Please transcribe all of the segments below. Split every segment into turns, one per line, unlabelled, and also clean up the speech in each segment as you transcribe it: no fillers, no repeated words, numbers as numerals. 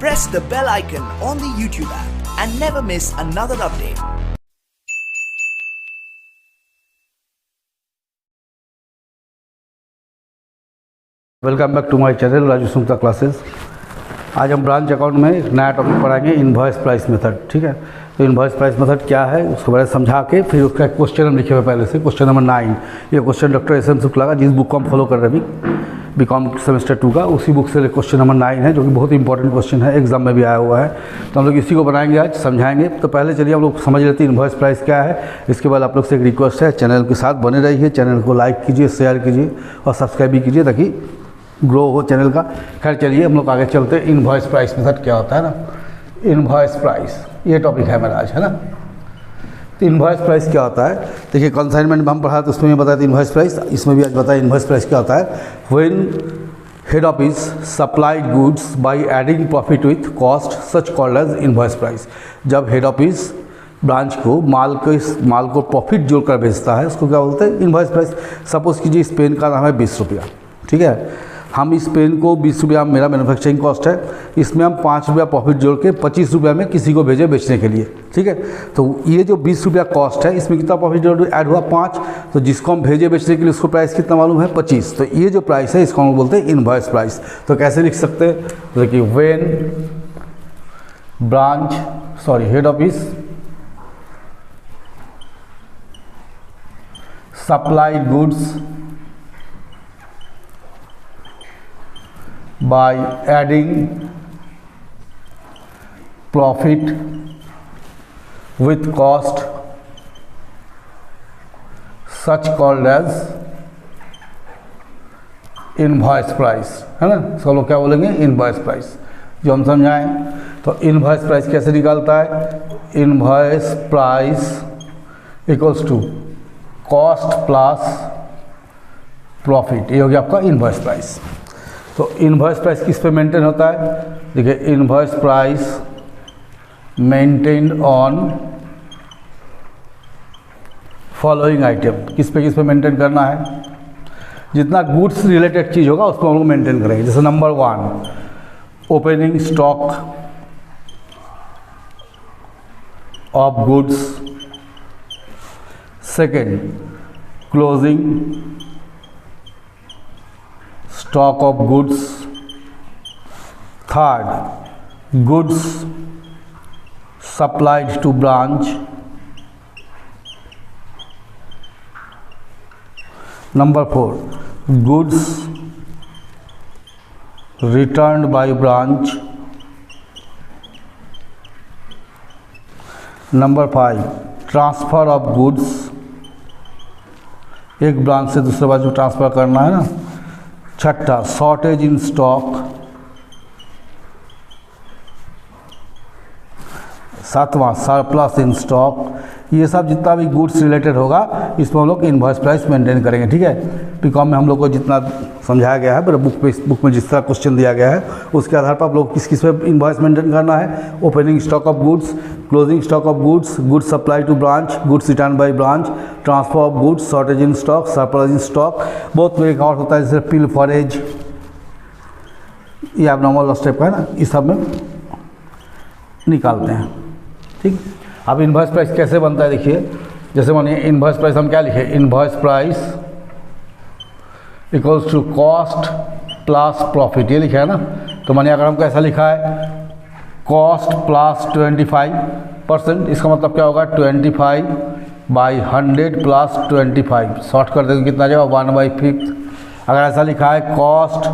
Press the bell icon on the YouTube app and never miss another update.
Welcome back to my channel Raju Sumata classes. आज हम branch account में एक नया topic पढ़ाएंगे, invoice price method. ठीक है, तो इनवॉइस प्राइस मेथड क्या है उसके बारे में समझा के फिर उसका एक क्वेश्चन हम लिखे हुए पहले से, क्वेश्चन नंबर 9। ये question doctor S M Shukla का, जिस बुक को हम फॉलो कर रहे हैं बीकॉम सेमेस्टर 2 का, उसी बुक से क्वेश्चन नंबर 9 है, जो कि बहुत इंपॉर्टेंट क्वेश्चन है, एग्जाम में भी आया हुआ है। तो हम लोग इसी को बनाएंगे, आज समझाएंगे। तो पहले चलिए हम लोग समझ लेते हैं इनवॉइस प्राइस क्या है। इसके बाद आप लोग से एक रिक्वेस्ट है, चैनल के साथ बने रहिए, चैनल को लाइक कीजिए, शेयर कीजिए और सब्सक्राइब भी कीजिए ताकि ग्रो हो चैनल का। खैर चलिए हम लोग आगे चलते हैं। इनवॉइस प्राइस मेथड क्या होता है ना, इनवॉइस प्राइस ये टॉपिक है मेरा आज, है ना। तो इनवॉइस प्राइस क्या होता है, देखिए कंसाइनमेंट में हम पढ़ा तो उसमें बताया था इनवॉइस प्राइस, इसमें भी आज बताया इनवॉइस प्राइस क्या होता है। When head office supplied goods by adding profit with cost such called as invoice price. जब हेड ऑफिस ब्रांच को माल को प्रॉफिट जोड़कर बेचता है, उसको क्या बोलते हैं, इनवॉइस प्राइस। सपोज कीजिए इस पेन का दाम है 20 रुपया, ठीक है। हम इस पेन को 20 रुपया मेरा मैन्युफैक्चरिंग कॉस्ट है, इसमें हम 5 रुपया प्रॉफिट जोड़ के 25 रुपया में किसी को भेजे बेचने के लिए, ठीक है। तो ये जो 20 रुपया कॉस्ट है, इसमें कितना प्रॉफिट जोड़ ऐड हुआ 5, तो जिसको हम भेजे बेचने के लिए उसको प्राइस कितना मालूम है 25। तो ये जो प्राइस है इसको हम बोलते हैं इनवॉइस प्राइस। तो कैसे लिख सकते हैं, देखिए when head office supplied goods by adding profit with cost such called as invoice price, है ना। सब लोग क्या बोलेंगे, इनवॉइस प्राइस। जो हम समझाएं तो इनवॉइस प्राइस कैसे निकालता है, invoice price equals to cost plus profit, ये हो गया आपका इनवॉइस प्राइस। तो इनवॉइस प्राइस किस पे मेंटेन होता है, देखिए invoice price maintained on following item. किस पे मेंटेन करना है, जितना गुड्स रिलेटेड चीज़ होगा उसको हम लोग मेंटेन करेंगे। जैसे number 1 opening stock of goods, second closing stock of goods, third goods supplied to branch, number 4 goods returned by branch, number 5 transfer of goods, एक ब्रांच से दूसरे ब्रांच में ट्रांसफ़र करना है ना। छठा शॉर्टेज इन स्टॉक, सातवां सरप्लस इन स्टॉक। ये सब जितना भी गुड्स रिलेटेड होगा इसमें हम लोग इनवॉइस प्राइस मेंटेन करेंगे, ठीक है। बीकॉम में हम लोग को जितना समझाया गया है, बुक में जिस तरह क्वेश्चन दिया गया है उसके आधार पर आप लोग किस पे इनवॉइस मेंटेन करना है। Opening stock of goods, closing stock of goods, goods supply to branch, goods return by branch, transfer of goods, shortage in stock, surplus in stock. बहुत एक और होता है जैसे पिल फॉरेज, ये आप नॉर्मल स्टेप का है ना, इस सब में निकालते हैं, ठीक। अब इनवॉइस प्राइस कैसे बनता है, देखिए जैसे मानिए इनवॉइस प्राइस हम क्या लिखे, invoice price equals to cost plus profit, ये लिखा है ना। तो मानिए अगर हमको ऐसा लिखा है कॉस्ट प्लस 25%, इसका मतलब क्या होगा 25/100 प्लस 25, शॉर्ट कर देंगे कितना जाएगा 1/5। अगर ऐसा लिखा है कॉस्ट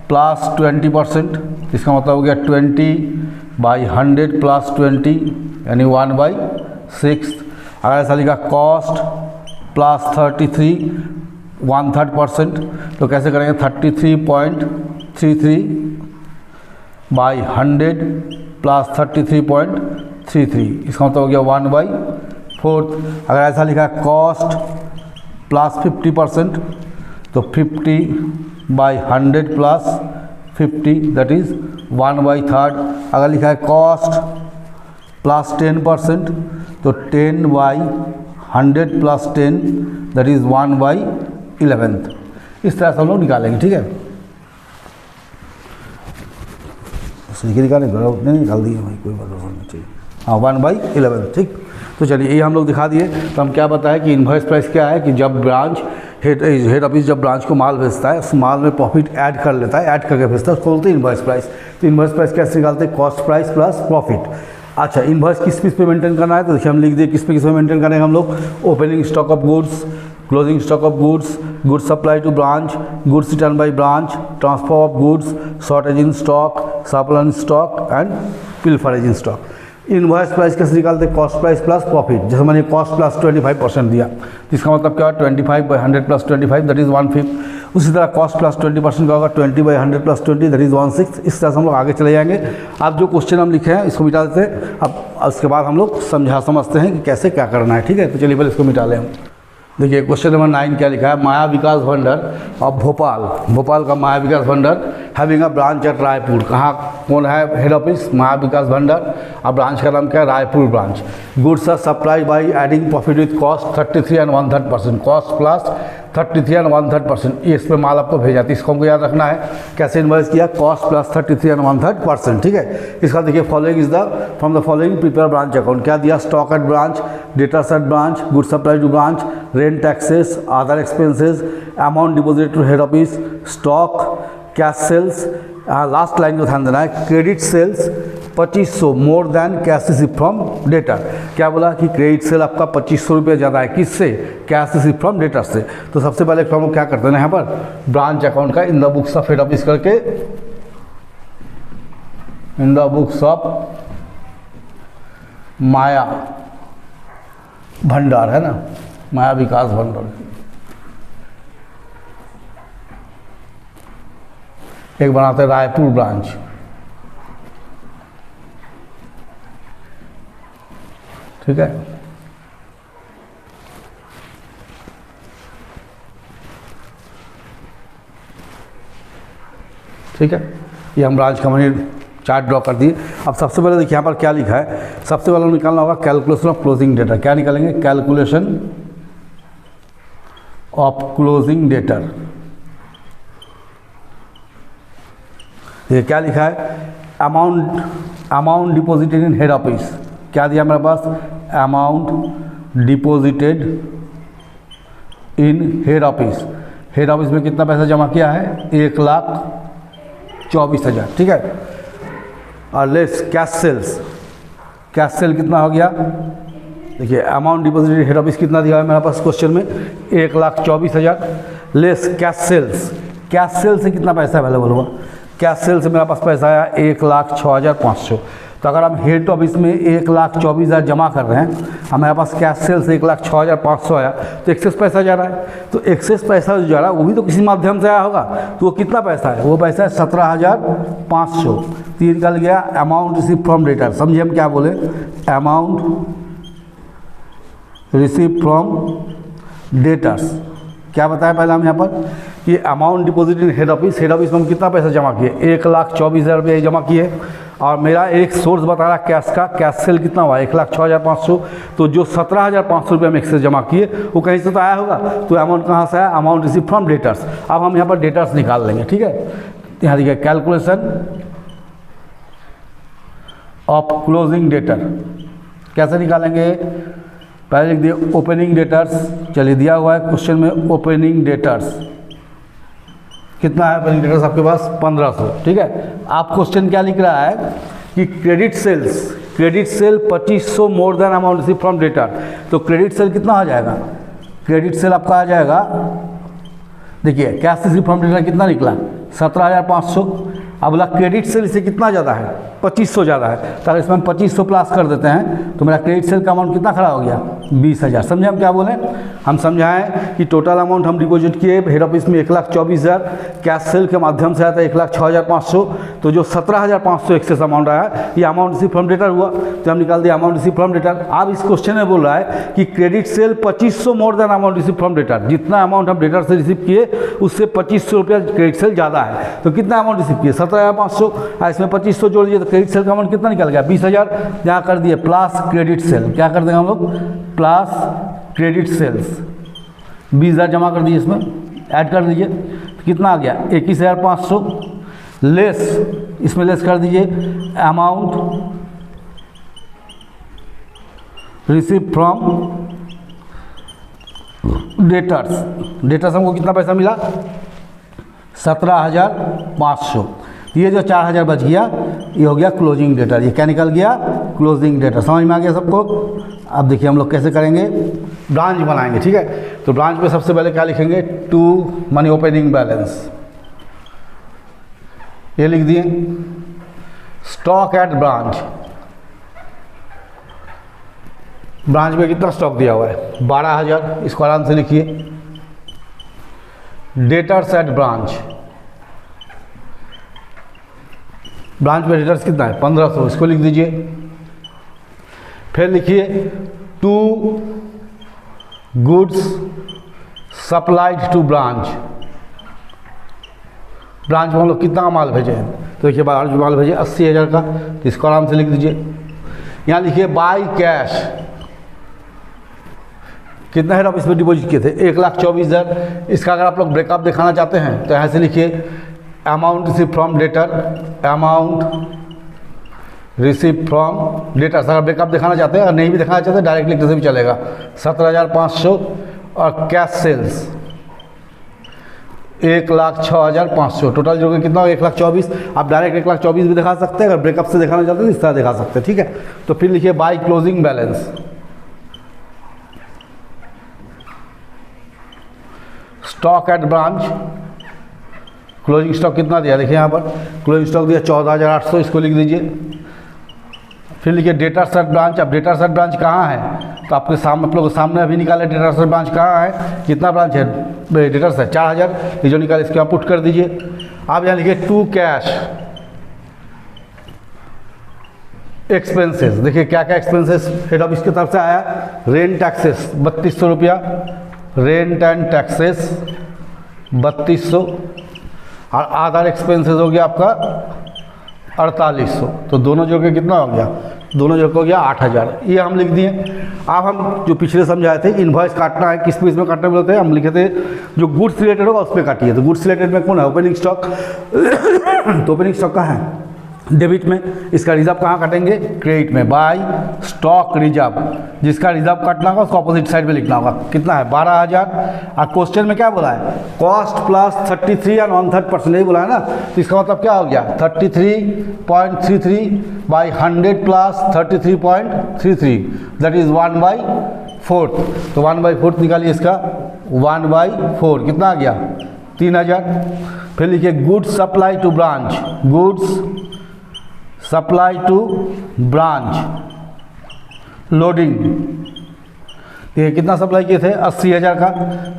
प्लस 20%, इसका मतलब हो गया 20/100 प्लस 20 यानी 1/6। अगर ऐसा लिखा कॉस्ट प्लस 33 1/3%, तो कैसे करेंगे 33.33/100 प्लस 33.33, इसका मतलब हो गया 1/4। अगर ऐसा लिखा है कॉस्ट प्लस 50%, तो 50/100 प्लस 50 दैट इज़ 1/3। अगर लिखा है कॉस्ट प्लस 10%, तो 10/100 प्लस 10 दैट इज़ 1/11। इस तरह से हम लोग निकालेंगे, ठीक है। सीधे निकालें, उतने निकाल दिए भाई, कोई बात नहीं चाहिए। हाँ 1/11, ठीक। तो चलिए ये हम लोग दिखा दिए। तो हम क्या बताएं कि इन्वॉइस प्राइस क्या है कि जब ब्रांच हेड ऑफिस जब ब्रांच को माल भेजता है, उस माल में प्रॉफिट ऐड कर लेता है, ऐड करके भेजता है, उसको बोलते हैं इन्वॉइस प्राइस। तो इन्वॉइस प्राइस कैसे निकालते हैं? Cost price plus profit. अच्छा, इन्वॉइस किस पे मेंटेन करना है? तो देखिए हम लिख दिए किस पे मेंटेन करेंगे हम लोग। Opening stock of goods, closing stock of goods, goods supply to branch, goods return by branch, transfer of goods, shortage in stock, surplus in stock and pilferage in stock. Invoice price कैसे निकालते हैं? Cost price plus profit. जैसे मैंने cost plus 25% दिया, इसका मतलब क्या है? 25/100 प्लस 25 दैट इज़ 1/5। उसी तरह कॉस्ट प्लस 20% का होगा 20/100 प्लस 20 दैट इज़ 1/6। इस तरह से हम लोग आगे चले जाएंगे। अब जो क्वेश्चन हम लिखे हैं इसको मिटा देते हैं। अब उसके बाद हम लोग समझते हैं कि कैसे क्या करना है, ठीक है। तो चलिए पहले इसको मिटा लें हम। देखिए क्वेश्चन नंबर 9 क्या लिखा है? माया विकास भंडार ऑफ भोपाल का माया विकास भंडार having a branch at Raipur. कहाँ कौन है हेड ऑफिस? माया विकास भंडार। अब ब्रांच का नाम क्या है? Raipur branch. Goods are supplied by adding profit with cost 33 and 1/3%, cost plus 33 and 1/3%। ये इस पर माल आपको भेजा था, इसको हमको याद रखना है। कैसे इन्वॉइस किया? कॉस्ट प्लस 33 and 1/3%, ठीक है। इसका देखिए following is the from the following prepare branch account. क्या दिया? Stock at branch, debtors at branch, goods supply to branch, rent taxes, other expenses, amount deposit to head office, stock, cash sales. Last line को ध्यान देना है, credit sales 2500 more than cash receive from debtor. क्या बोला कि credit sale आपका 2500 रुपये ज़्यादा है, किससे? कैश रिसीव फ्रॉम डेटर से। तो सबसे पहले हम लोग क्या करते हैं यहाँ पर? ब्रांच अकाउंट का in the books of head office करके, इन द बुक्स ऑफ माया भंडार है ना, माया विकास भंडार। एक बनाते हैं रायपुर ब्रांच, ठीक है। ठीक है, ये हम ब्रांच का मैंने चार्ट ड्रॉ कर दिए। अब सबसे पहले देखिए यहाँ पर क्या लिखा है। सबसे पहले निकालना होगा कैलकुलेशन ऑफ क्लोजिंग डेटर। क्या निकालेंगे? Calculation of closing debtor. ये क्या लिखा है? Amount deposited in head office. क्या दिया मेरे पास? Amount deposited in head office. Head office में कितना पैसा जमा किया है? 1,24,000, ठीक है। और less cash sales, cash sale कितना हो गया? देखिए अमाउंट डिपॉजिटेड हेड ऑफिस कितना दिया है मेरे पास क्वेश्चन में? 1,24,000 less cash sales. Cash sale से कितना पैसा अवेलेबल हुआ? कैश सेल से मेरे पास पैसा आया 1,06,500। तो अगर हम हेड ऑफिस में 1,24,000 जमा कर रहे हैं, हमारे पास कैश सेल से 1,06,500 आया, तो एक्सेस पैसा जा रहा है। तो एक्सेस पैसा जो जा रहा है वो भी तो किसी माध्यम से आया होगा। तो वो कितना पैसा है? वो पैसा है 17,500। तो ये निकल गया अमाउंट रिसीव फ्रॉम डेटर। समझिए हम क्या बोले? Amount receive from debtors. क्या बताया पहले हम यहाँ पर? ये amount deposit in head office. Head office में हम कितना पैसा जमा किए? 1,24,000 रुपये जमा किए। और मेरा एक सोर्स बता रहा कैश का, कैश सेल कितना हुआ? 1,06,500। तो जो 17,500 रुपये हम एक्सेस जमा किए वो कहीं से तो आया होगा। तो अमाउंट कहाँ से आया? Amount receive from debtors. अब हम यहाँ पर डेटर्स निकाल लेंगे, ठीक है। यहाँ देखिए कैलकुलेशन ऑफ क्लोजिंग डेटर कैसे निकालेंगे? पहले लिख दिए ओपनिंग डेटर्स। चलिए दिया हुआ है क्वेश्चन में ओपनिंग डेटर्स कितना है? ओपनिंग डेटर्स आपके पास 1,500, ठीक है। आप क्वेश्चन क्या लिख रहा है कि credit sale 2500 more then amount receive from debtor. तो क्रेडिट सेल कितना आ जाएगा? क्रेडिट सेल आपका आ जाएगा, देखिए कैश रिसीव फ्रॉम डेटर कितना निकला? 17,500। अब बोला क्रेडिट सेल इससे कितना ज़्यादा है? 2500 ज़्यादा है। तो अगर इसमें हम 2500 प्लस कर देते हैं तो मेरा क्रेडिट सेल का अमाउंट कितना खड़ा हो गया? 20,000। समझे हम क्या बोले? हम समझाएं कि टोटल अमाउंट हम डिपॉजिट किए हेड ऑफिस में 1,24,000, कैश सेल के माध्यम से आया था 1,06,500। तो जो 17,500 एक्सेस अमाउंट आया ये अमाउंट रिसीव फ्रॉम डेटर हुआ। तो हम निकाल दिया अमाउंट रिसीव फ्रॉम डेटर। अब इस क्वेश्चन में बोल रहा है कि credit sale 2500 more then amount receive from debtor. जितना अमाउंट हम डेटर से रिसीव किए उससे 2500 रुपया क्रेडिट सेल ज़्यादा है। तो कितना अमाउंट रिसीव किए? 17,500। इसमें 2500 जोड़ दिए तो क्रेडिट सेल का अमाउंट कितना निकल गया? 20,000। यहाँ कर दिए प्लस क्रेडिट सेल। क्या कर देंगे हम लोग? प्लस क्रेडिट सेल्स 20,000 जमा कर दिए, इसमें ऐड कर दीजिए। कितना आ गया? 21,500। लेस, इसमें लेस कर दीजिए amount receive from debtors. Debtors हमको कितना पैसा मिला? 17,500। ये जो 4,000 बच गया ये हो गया क्लोजिंग डेटर। ये क्या निकल गया? Closing debtor. समझ में आ गया सबको? अब देखिए हम लोग कैसे करेंगे, ब्रांच बनाएंगे। ठीक है, तो ब्रांच में सबसे पहले क्या लिखेंगे? टू मनी ओपनिंग बैलेंस, ये लिख दिए। स्टॉक एट ब्रांच, ब्रांच में कितना स्टॉक दिया हुआ है? 12,000, इसको आराम से लिखिए। डेटर्स एट ब्रांच, ब्रांच में डेटर्स कितना है? 1,500, इसको लिख दीजिए। फिर लिखिए to goods supplied to branch, branch में हम लोग कितना माल भेजे हैं? तो देखिए बाहर जो माल भेजे 80,000 का, तो इसको आराम से लिख दीजिए। यहाँ लिखिए बाई कैश, कितना हेड ऑफिस में डिपॉजिट किए थे? 1,24,000। इसका अगर आप लोग ब्रेकअप दिखाना चाहते हैं तो यहाँ से लिखिए amount receive from debtor, amount receive from debtor. अगर ब्रेकअप दिखाना चाहते हैं और नहीं भी दिखाना चाहते डायरेक्ट लिखने से भी चलेगा। 17,500 और कैश सेल्स 1,06,500। टोटल जो कितना हो? 1,24,000। आप डायरेक्ट 1,24,000 भी दिखा सकते हैं, अगर ब्रेकअप से दिखाना चाहते हैं तो इस तरह दिखा सकते हैं। ठीक है, तो फिर लिखिए by closing balance, stock at branch, closing stock कितना दिया? देखिए यहाँ पर क्लोजिंग स्टॉक दिया 14,800, इसको लिख दीजिए। फिर लिखिए डेटर्स एट ब्रांच। अब डेटर्स एट ब्रांच कहाँ है? तो आपके सामने, आप लोग सामने अभी निकाले डेटर्स एट ब्रांच कहाँ है? कितना ब्रांच है? डेटर्स है 4,000, ये जो निकाले इसके आप पुट कर दीजिए। आप यहाँ लिखिए टू कैश एक्सपेंसेस। देखिए क्या क्या एक्सपेंसेस हेड ऑफिस की तरफ से आया? रेंट टैक्सेस 3,200 रुपया, रेंट एंड टैक्सेस 3,200, और अदर एक्सपेंसेस हो गया आपका 4,800। तो दोनों जोड़ के कितना हो गया? दोनों जोड़ के हो गया 8,000। ये हम लिख दिए। अब हम जो पिछले समझाए थे इनवॉइस काटना है, किस में काटने बोलते हैं? हम लिखे थे जो गुड्स रिलेटेड होगा उस पर काटिए। तो गुड्स रिलेटेड में कौन है? Opening stock. तो ओपनिंग स्टॉक कहाँ है? डेबिट में। इसका रिजर्व कहाँ काटेंगे? क्रेडिट में। बाय स्टॉक रिजर्व, जिसका रिजर्व काटना होगा उसको अपोजिट साइड में लिखना होगा। कितना है? 12,000। और क्वेश्चन में क्या बोला है? कॉस्ट प्लस 33 एंड 1/3% यही बोला है ना। तो इसका मतलब क्या हो गया? 33.33 बाई 100 प्लस 33.33, दैट इज 1/4। तो 1/4 निकालिए इसका, 1/4 कितना आ गया? 3,000। फिर लिखिए goods supply to branch, goods supply to branch loading. ये कितना सप्लाई किए थे? 80,000 का।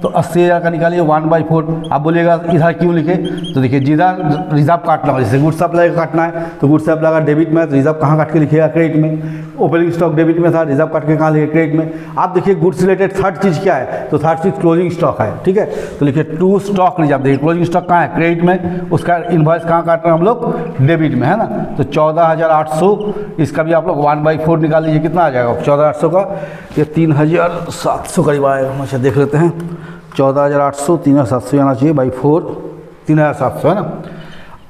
तो 80,000 का निकालिए 1/4। आप बोलिएगा इधर क्यों लिखे? तो देखिए जिधर रिजर्व काटना हो, जैसे गुड्स सप्लाई का काटना है तो गुड्स सप्लाई का डेबिट में, तो रिजर्व कहाँ काट के लिखिएगा? क्रेडिट में। ओपनिंग स्टॉक डेबिट में था, रिजर्व काट के कहाँ लिखे? क्रेडिट में। आप देखिए गुड्स रिलेटेड थर्ड चीज़ क्या है? तो थर्ड चीज़ क्लोजिंग स्टॉक है। ठीक है, तो लिखिए टू स्टॉक रिजर्व। देखिए क्लोजिंग स्टॉक कहाँ है? क्रेडिट में। उसका इनवॉइस कहाँ काट रहे हैं हम लोग? डेबिट में, है ना। तो 14,800, इसका भी आप लोग 1/4 निकाल लीजिए। कितना आ जाएगा 14,800 का? ये 3,700 करीब आएगा। अच्छा देख लेते हैं, 14,800 3,700 आना चाहिए बाई 4, 3,700 है ना।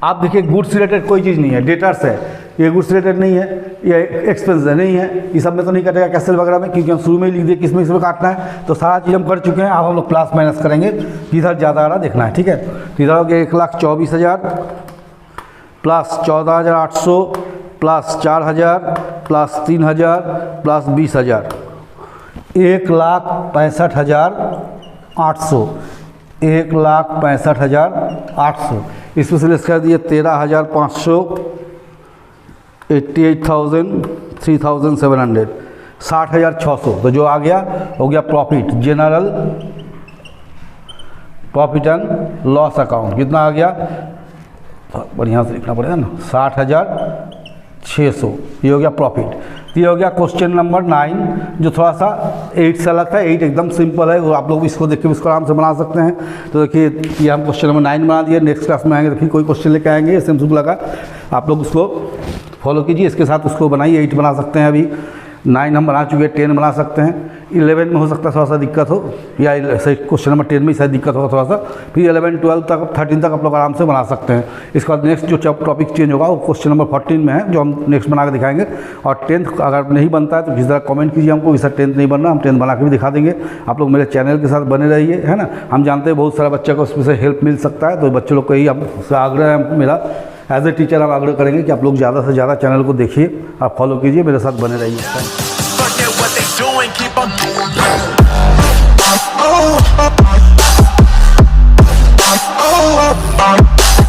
आप देखिए गुड्स रिलेटेड कोई चीज़ नहीं है, डेटर्स है, ये गुड्स रिलेटेड नहीं है, ये एक्सपेंस नहीं है, ये सब में तो नहीं कटेगा कैसेल वगैरह में, क्योंकि हम शुरू में ही लिख दिए किस में इसमें काटना है। तो सारा चीज़ हम कर चुके हैं। अब हम लोग प्लस माइनस करेंगे, इधर ज़्यादा आ रहा देखना है। ठीक है, तो इधर हो गया 1,24,000 प्लस 14,800 प्लस 4,000 प्लस 3,000 प्लस 20,000, 1,65,800, 1,65,800। इसमें से लेस कर दिए 13,500, 88,000, 3,700, 60,600। तो जो आ गया हो गया profit, general profit and loss account. कितना आ गया? बढ़िया से लिखना पड़ेगा ना, 60,600। ये हो गया प्रॉफिट। ये हो गया क्वेश्चन नंबर 9, जो थोड़ा सा 8 से अलग था। 8 एकदम सिंपल है, आप लोग इसको देख के इसको आराम से बना सकते हैं। तो देखिए ये हम क्वेश्चन नंबर 9 बना दिए। नेक्स्ट क्लास में आएंगे तो फिर कोई क्वेश्चन लेके आएंगे सिंपल लगा, आप लोग उसको फॉलो कीजिए। इसके साथ उसको बनाइए, 8 बना सकते हैं। अभी 9 हम बना चुके हैं, 10 बना सकते हैं। 11 में हो सकता है थोड़ा सा दिक्कत हो, या क्वेश्चन नंबर 10 में शायद दिक्कत होगा थोड़ा सा, फिर 11, 12 तक 13 तक आप लोग आराम से बना सकते हैं। इसके बाद नेक्स्ट जो टॉपिक चेंज होगा वो क्वेश्चन नंबर 14 में है, जो हम नेक्स्ट बना के दिखाएंगे। और 10th अगर नहीं बनता है तो किसी तरह कमेंट कीजिए हमको कि सर 10th नहीं बनना, हम 10th बना के भी दिखा देंगे। आप लोग मेरे चैनल के साथ बने रहिए, है ना। हम जानते हैं बहुत सारा बच्चे को उसमें से हेल्प मिल सकता है, तो बच्चे लोग को यही हमसे आग्रह है मेरा, एज ए टीचर हम आग्रह करेंगे कि आप लोग ज़्यादा से ज़्यादा चैनल को देखिए और फॉलो कीजिए, मेरे साथ बने रहिए।
Forget what they doing, keep on